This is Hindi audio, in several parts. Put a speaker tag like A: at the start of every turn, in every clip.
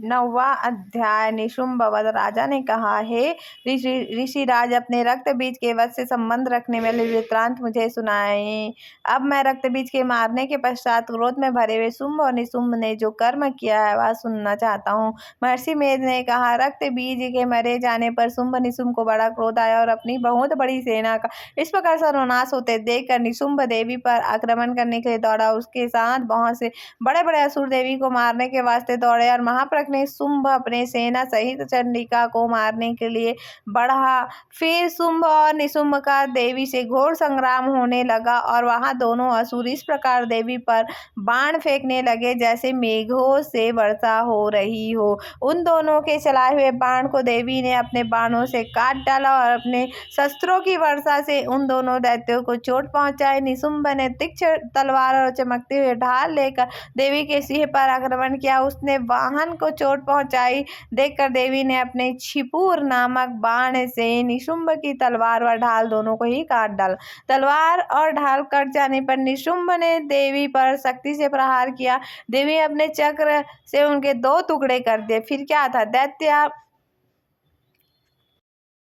A: 9वां अध्याय। निशुम्भवध राजा ने कहा, हे ऋषिराज, अपने रक्त बीज के वध से संबंध रखने वाले वृत्तांत मुझे सुनाएं। अब मैं रक्त बीज के मारने के पश्चात क्रोध में भरे हुए शुंभ और निशुम्भ ने जो कर्म किया है वह सुनना चाहता हूँ। महर्षि मेध ने कहा, रक्त बीज के मरे जाने पर शुंभ निशुम्भ को बड़ा क्रोध आया और अपनी बहुत बड़ी सेना का इस प्रकार सर्वनाश होते देखकर निशुम्भ देवी पर आक्रमण करने के लिए दौड़ा। उसके साथ बहुत से बड़े बड़े असुर देवी को मारने के वास्ते दौड़े और महाप्रज्ञ ने शुंभ अपने सेना सहित चंडिका को मारने के लिए बढ़ा। फिर शुंभ और निशुम्भ का देवी से घोर संग्राम होने लगा और वहां दोनों असुर इस प्रकार देवी पर बाण फेंकने लगे जैसे मेघों से वर्षा हो रही हो। उन दोनों के चलाए हुए बाण को देवी ने अपने बाणों से काट डाला और अपने शस्त्रों की वर्षा से उन दोनों दैत्यों को चोट पहुंचाई। निशुम्भ ने तीक्ष्ण तलवार और चमकते हुए ढाल लेकर देवी के सिंह पर आक्रमण किया। उसने वाहन को चोट पहुंचाई देखकर देवी ने अपने छिपूर नामक बाण से निशुम्भ की तलवार व ढाल दोनों को ही काट डाला। तलवार और ढाल कट जाने पर निशुम्भ ने देवी पर शक्ति से प्रहार किया। देवी अपने चक्र से उनके 2 टुकड़े कर दिए। फिर क्या था, दैत्य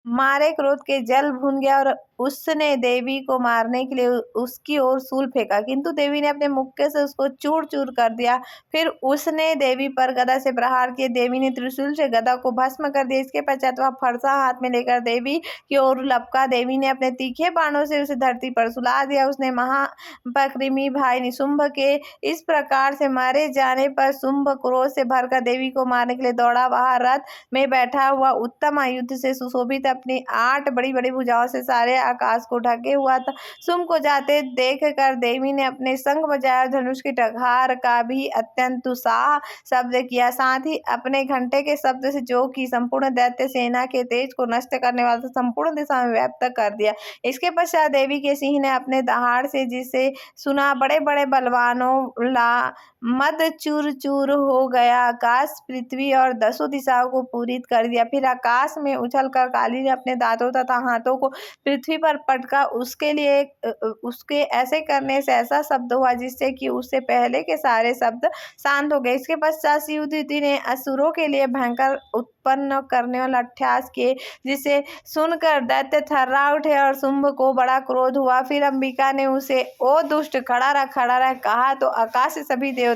A: मारे क्रोध के जल भून गया और उसने देवी को मारने के लिए उसकी ओर शूल फेंका, किंतु देवी ने अपने मुक्के से उसको चूर चूर कर दिया। फिर उसने देवी पर गदा से प्रहार किए। देवी ने त्रिशूल से गदा को भस्म कर दिया। इसके पश्चात वह फरसा हाथ में लेकर देवी की ओर लपका। देवी ने अपने तीखे बाणों से उसे धरती पर सुला दिया। उसने महापराक्रमी भाई निशुम्भ के इस प्रकार से मारे जाने पर शुंभ क्रोध से भरकर देवी को मारने के लिए दौड़ा। वह रथ में बैठा हुआ उत्तम आयुध से सुशोभित अपनी 8 बड़ी बड़ी भुजाओं से सारे आकाश को ढके हुआ था। शुंभ को जाते देख कर देवी ने अपने शंख बजाया। धनुष की टघार का भी अत्यंत उत्साह शब्द किया, साथ ही अपने घंटे के शब्द से जो कि संपूर्ण दैत्य सेना के तेज को नष्ट करने वाला संपूर्ण दिशा में व्याप्त कर दिया। इसके पश्चात देवी के सिंह ने अपने दहाड़ से जिसे सुना बड़े बड़े बलवानों ला मद चूर चूर हो गया। आकाश पृथ्वी और 10 दिशाओं को पूरित कर दिया। फिर आकाश में उछलकर काली ने अपने दांतों तथा हाथों को पृथ्वी पर पटका। उसके ऐसे करने से ऐसा शब्द हुआ जिससे कि उससे पहले के सारे शब्द शांत हो गए। इसके पश्चात शिवदूती ने असुरों के लिए भयंकर उत्पन्न करने वाला अट्टहास किए, जिसे सुनकर दैत्य थर्रा उठे और शुंभ को बड़ा क्रोध हुआ। फिर अंबिका ने उसे, ओ दुष्ट, खड़ा रह कहा तो आकाश से सभी देवता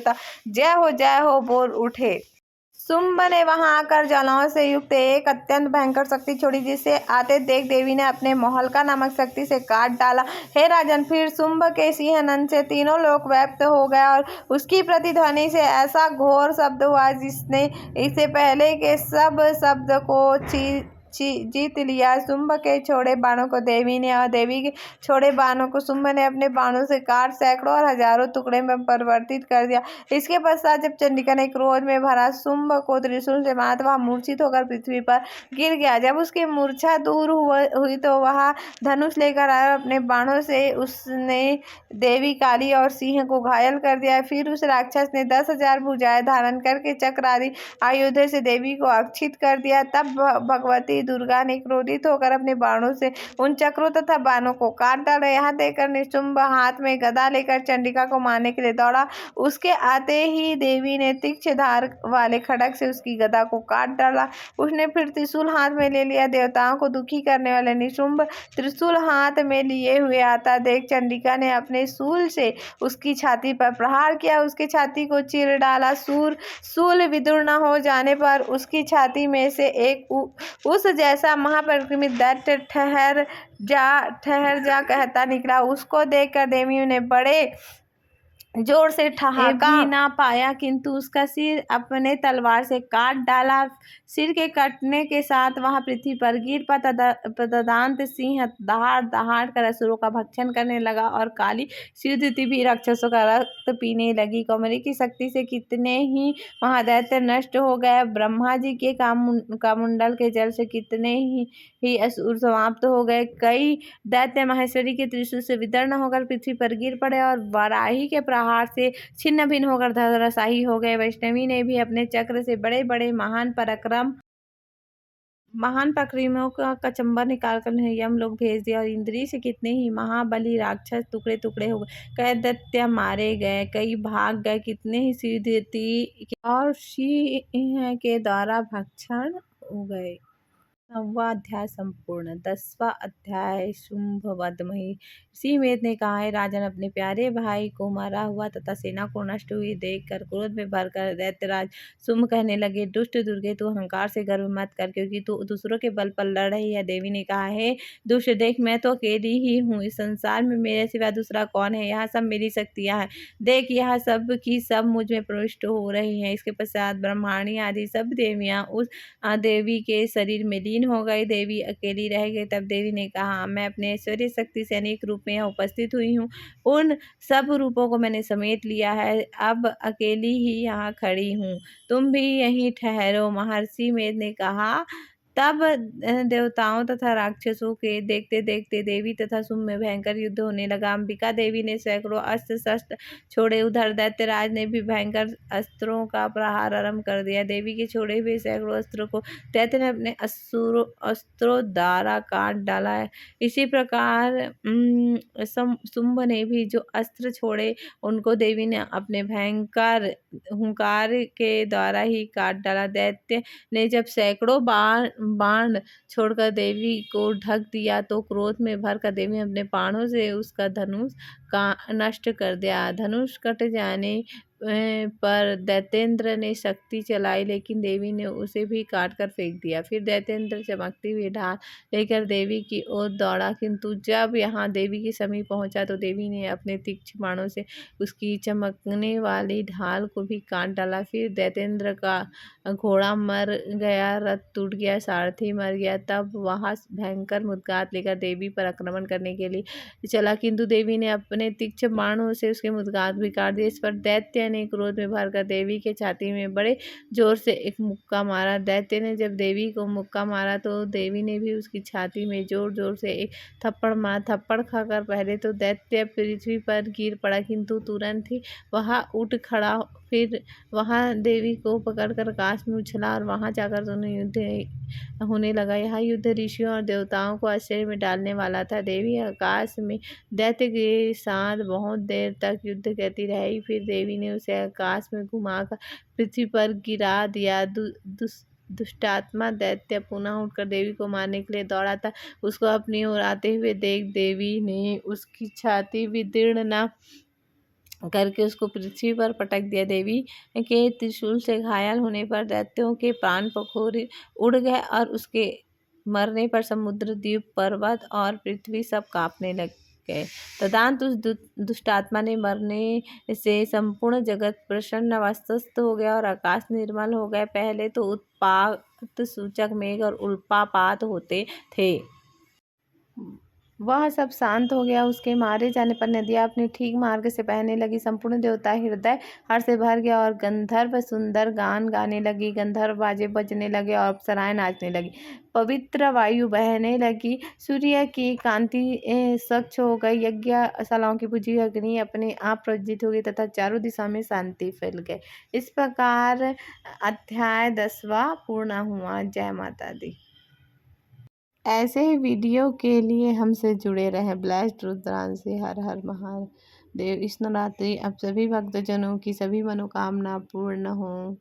A: जय हो बोल उठे। शुंभ ने वहां आकर ज्वालाओं से युक्त एक अत्यंत भयंकर शक्ति छोड़ी, जिसे आते देख देवी ने अपने मोहल्का नामक शक्ति से काट डाला। हे राजन, फिर शुंभ के सिंहनन से तीनों लोक व्याप्त हो गया और उसकी प्रतिध्वनि से ऐसा घोर शब्द हुआ जिसने इससे पहले के सब शब्द को जीत लिया। शुंभ के छोड़े बाणों को देवी ने और देवी के छोड़े बाणों को शुंभ ने अपने बाणों से काट सैकड़ों और हजारों टुकड़े में परिवर्तित कर दिया। इसके पश्चात जब चंडिका ने क्रोध में भरा शुंभ को त्रिशूल से मारा, वह मूर्छित होकर पृथ्वी पर गिर गया। जब उसकी मूर्छा दूर हुई तो वह धनुष लेकर आया और अपने बाणों से उसने देवी, काली और सिंह को घायल कर दिया। फिर उस राक्षस ने 10,000 भुजाएं धारण करके चक्र आदि आयुधों से देवी को अक्षित कर दिया। तब भगवती दुर्गा ने क्रोधित होकर अपने बाणों से उन चक्रों तथा बाणों को काट डाला। यहाँ देखकर निशुम्भ हाथ में गदा लेकर चंडिका को मारने के लिए दौड़ा। उसके आते ही देवी ने तीक्ष्ण धार वाले खड्ग से उसकी गदा को काट डाला। उसने फिर त्रिशूल हाथ में ले लिया। देवताओं को दुखी करने वाले निशुम्भ त्रिशूल हाथ में लिए हुए आता देख चंडिका ने अपने शूल से उसकी छाती पर प्रहार किया। उसके छाती को चीर डाला। शूल विदीर्ण हो जाने पर उसकी छाती में से एक उस जैसा महापराक्रमी दैत्य ठहर जा कहता निकला। उसको देखकर देवियों ने बड़े जोर से ठहाका भी ना पाया, किंतु उसका सिर अपने तलवार से काट डाला। सिर के कटने के साथ वहां पृथ्वी पर गिर पड़ा। तदंत सिंह दहाड़ दहाड़ कर असुरों का भक्षण करने लगा और काली शिवदूती भी राक्षसों का रक्त पीने लगी। कौमारी की शक्ति से कितने ही महादैत्य नष्ट हो गए। ब्रह्मा जी के कामुंडल के जल से कितने ही असुर समाप्त हो गए। कई दैत्य महेश्वरी के त्रिशूल से विदीर्ण होकर पृथ्वी पर गिर पड़े और वाराही के प्रहार से छिन्न भिन्न होकर धराशायी हो गए। वैष्णवी ने भी अपने चक्र से बड़े बड़े महान पराक्रम महान पक्षियों का कचम्बर निकाल कर उन्हें यमलोक भेज दिया और इंद्री से कितने ही महाबली राक्षस टुकड़े टुकड़े हो गए, कई दैत्य मारे गए, कई भाग गए, कितने ही सिद्धि और सिंह के द्वारा भक्षण हो गए। 9वां अध्याय संपूर्ण। 10वां अध्याय शुंभ वध। महर्षि मेध ने कहा, है राजन, अपने प्यारे भाई को मरा हुआ तथा सेना को नष्ट हुई देखकर क्रोध में भरकर दैत्यराज शुंभ कहने लगे, दुष्ट दुर्गे, तू अहंकार से गर्व मत कर, क्योंकि तू दूसरों के बल पर लड़ रही है। देवी ने कहा, है दुष्ट, देख, मैं तो अकेली ही हूँ, इस संसार में मेरे सिवा दूसरा कौन है। यहाँ सब मेरी शक्तियाँ हैं, देख, यह सब की सब मुझ में प्रविष्ट हो रही हैं। इसके पश्चात ब्रह्माणी आदि सब देवियाँ उस देवी के शरीर में लीन हो गई। देवी अकेली रह गई। तब देवी ने कहा, मैं अपने ऐश्वर्य शक्ति से अनेक रूप में यहाँ उपस्थित हुई हूँ, उन सब रूपों को मैंने समेट लिया है, अब अकेली ही यहाँ खड़ी हूँ, तुम भी यहीं ठहरो। महर्षि मेध ने कहा, तब देवताओं तथा राक्षसों के देखते देखते देवी तथा शुंभ में भयंकर युद्ध होने लगा। अंबिका देवी ने सैकड़ों अस्त्र शस्त्र छोड़े, उधर दैत्यराज ने भी भयंकर अस्त्रों का प्रहार आरंभ कर दिया। देवी के छोड़े हुए सैकड़ों अस्त्रों को दैत्य ने अपने अस्त्रों द्वारा काट डाला है। इसी प्रकार शुंभ ने भी जो अस्त्र छोड़े, उनको देवी ने अपने भयंकर हुंकार के द्वारा ही काट डाला। दैत्य ने जब सैकड़ों बाण छोड़कर देवी को ढक दिया, तो क्रोध में भरकर देवी ने अपने बाणों से उसका धनुष का नष्ट कर दिया। धनुष कट जाने पर दैत्येंद्र ने शक्ति चलाई, लेकिन देवी ने उसे भी काट कर फेंक दिया। फिर दैत्येंद्र चमकती हुई ढाल लेकर देवी की ओर दौड़ा, किंतु जब यहाँ देवी के समीप पहुंचा तो देवी ने अपने तीक्ष्ण बाणों से उसकी चमकने वाली ढाल को भी काट डाला। फिर दैत्येंद्र का घोड़ा मर गया, रथ टूट गया, सारथी मर गया। तब वह भयंकर मुद्गात लेकर देवी पर आक्रमण करने के लिए चला, किंतु देवी ने अपने तीक्ष्ण बाणों से उसके मुद्गात भी काट दिए। इस पर दैत्य ने क्रोध में भरकर देवी के छाती में बड़े जोर से एक मुक्का मारा। दैत्य ने जब देवी को मुक्का मारा तो देवी ने भी उसकी छाती में जोर जोर से एक थप्पड़ मारा। थप्पड़ खाकर पहले तो दैत्य पृथ्वी पर गिर पड़ा, किंतु तुरंत ही वह उठ खड़ा, फिर वहां देवी को पकड़कर आकाश में उछला और वहां जाकर दोनों युद्ध होने लगा। यह युद्ध ऋषियों और देवताओं को आश्चर्य में डालने वाला था। देवी आकाश में दैत्य के साथ बहुत देर तक युद्ध करती रही। फिर देवी ने उसे आकाश में घुमाकर पृथ्वी पर गिरा दिया। दुष्टात्मा दैत्य पुनः उठकर देवी को मारने के लिए दौड़ा था। उसको अपनी ओर आते हुए देख देवी ने उसकी छाती विदीर्ण न करके उसको पृथ्वी पर पटक दिया। देवी के त्रिशूल से घायल होने पर दैत्यों के प्राण पखोरे उड़ गए और उसके मरने पर समुद्र, द्वीप, पर्वत और पृथ्वी सब कांपने लग गए। तदंत उस दुष्टात्मा ने मरने से संपूर्ण जगत प्रसन्न व स्वस्थ हो गया और आकाश निर्मल हो गए। पहले तो उत्पात सूचक मेघ और उल्कापात होते थे, वह सब शांत हो गया। उसके मारे जाने पर नदियाँ अपने ठीक मार्ग से बहने लगी। संपूर्ण देवता हृदय हर्ष से भर गया और गंधर्व सुंदर गान गाने लगी। गंधर्व बाजे बजने लगे और अप्सराएं नाचने लगी। पवित्र वायु बहने लगी। सूर्य की कांति स्वच्छ हो गई। यज्ञशालाओं की बुझी हुई अग्नि अपने आप प्रज्वलित हो गई तथा चारों दिशा में शांति फैल गई। इस प्रकार अध्याय 10वां पूर्ण हुआ। जय माता दी। ऐसे ही वीडियो के लिए हमसे जुड़े रहें। ब्लेस्ड रुद्रांशी। हर हर महादेव। इस नवरात्रि अब सभी भक्तजनों की सभी मनोकामना पूर्ण हो।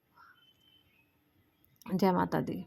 A: जय माता दी।